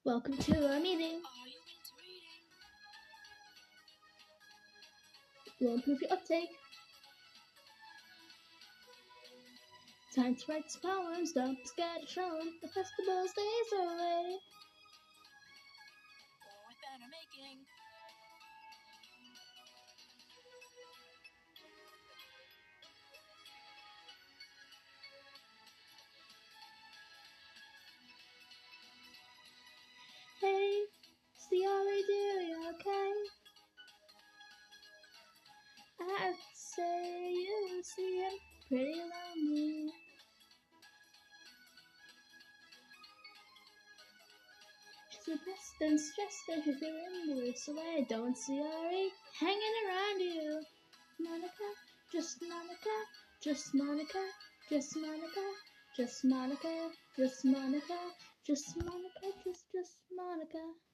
Welcome to our meeting. We'll improve your uptake. Time to write some poems, don't be scared to show 'em. The festival's days are away. Or with banner making. Hey, Ciara, do you okay? I'd say you seem pretty lonely. She's depressed and stressed and she's feeling the worst away. Don't see Ciara hanging around you. Monica, just Monica, just Monica, just Monica, just Monica, just Monica, just Monica, just Monica.